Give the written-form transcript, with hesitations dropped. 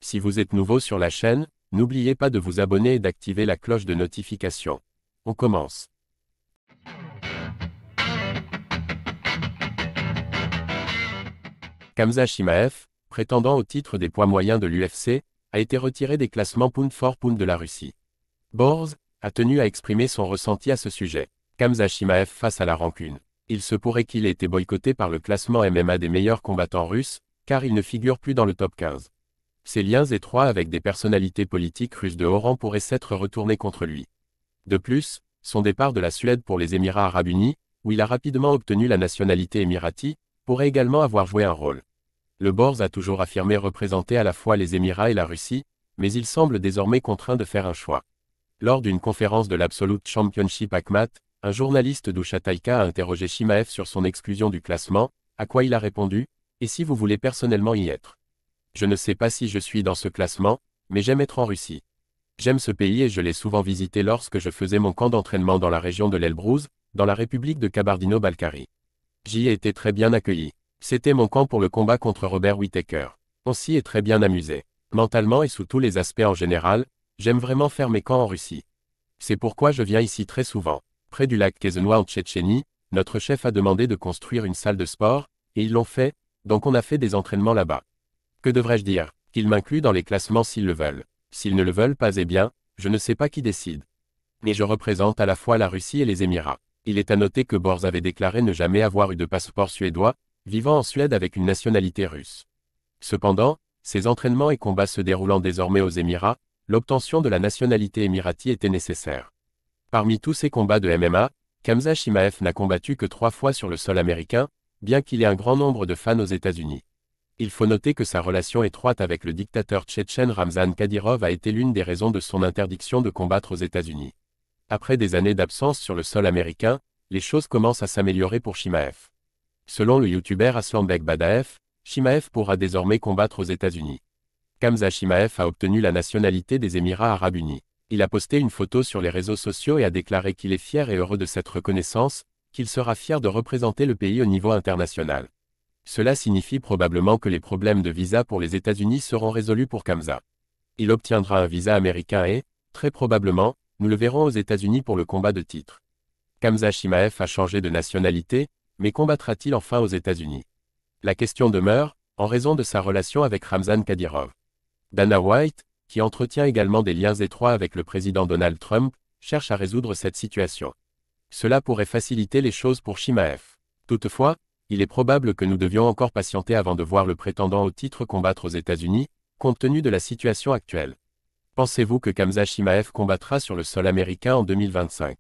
Si vous êtes nouveau sur la chaîne, n'oubliez pas de vous abonner et d'activer la cloche de notification. On commence. Khamzat Chimaev, prétendant au titre des poids moyens de l'UFC, a été retiré des classements pound for pound de la Russie. Borz a tenu à exprimer son ressenti à ce sujet. Khamzat Chimaev face à la rancune. Il se pourrait qu'il ait été boycotté par le classement MMA des meilleurs combattants russes, car il ne figure plus dans le top 15. Ses liens étroits avec des personnalités politiques russes de haut rang pourraient s'être retournés contre lui. De plus, son départ de la Suède pour les Émirats arabes unis, où il a rapidement obtenu la nationalité émirati, pourrait également avoir joué un rôle. Le Borz a toujours affirmé représenter à la fois les Émirats et la Russie, mais il semble désormais contraint de faire un choix. Lors d'une conférence de l'Absolute Championship Akhmat, un journaliste d'Ushataika a interrogé Chimaev sur son exclusion du classement, à quoi il a répondu « Et si vous voulez personnellement y être ? Je ne sais pas si je suis dans ce classement, mais j'aime être en Russie. J'aime ce pays et je l'ai souvent visité lorsque je faisais mon camp d'entraînement dans la région de l'Elbrouz, dans la République de Kabardino-Balkarie. J'y ai été très bien accueilli. C'était mon camp pour le combat contre Robert Whittaker. On s'y est très bien amusé. Mentalement et sous tous les aspects en général, j'aime vraiment faire mes camps en Russie. C'est pourquoi je viens ici très souvent. Près du lac Kezenois en Tchétchénie, notre chef a demandé de construire une salle de sport, et ils l'ont fait, donc on a fait des entraînements là-bas. Que devrais-je dire? Qu'ils m'incluent dans les classements s'ils le veulent. S'ils ne le veulent pas, eh bien, je ne sais pas qui décide. Mais je représente à la fois la Russie et les Émirats. Il est à noter que Borz avait déclaré ne jamais avoir eu de passeport suédois, vivant en Suède avec une nationalité russe. Cependant, ses entraînements et combats se déroulant désormais aux Émirats, l'obtention de la nationalité émirati était nécessaire. Parmi tous ces combats de MMA, Khamzat Chimaev n'a combattu que 3 fois sur le sol américain, bien qu'il ait un grand nombre de fans aux États-Unis. Il faut noter que sa relation étroite avec le dictateur tchétchène Ramzan Kadyrov a été l'une des raisons de son interdiction de combattre aux États-Unis. Après des années d'absence sur le sol américain, les choses commencent à s'améliorer pour Chimaev. Selon le youtubeur Aslanbek Badaev, Chimaev pourra désormais combattre aux États-Unis. Khamzat Chimaev a obtenu la nationalité des Émirats arabes unis. Il a posté une photo sur les réseaux sociaux et a déclaré qu'il est fier et heureux de cette reconnaissance, qu'il sera fier de représenter le pays au niveau international. Cela signifie probablement que les problèmes de visa pour les États-Unis seront résolus pour Khamzat. Il obtiendra un visa américain et, très probablement, nous le verrons aux États-Unis pour le combat de titre. Khamzat Chimaev a changé de nationalité, mais combattra-t-il enfin aux États-Unis? La question demeure, en raison de sa relation avec Ramzan Kadyrov. Dana White, qui entretient également des liens étroits avec le président Donald Trump, cherche à résoudre cette situation. Cela pourrait faciliter les choses pour Chimaev. Toutefois, il est probable que nous devions encore patienter avant de voir le prétendant au titre combattre aux États-Unis, compte tenu de la situation actuelle. Pensez-vous que Khamzat Chimaev combattra sur le sol américain en 2025?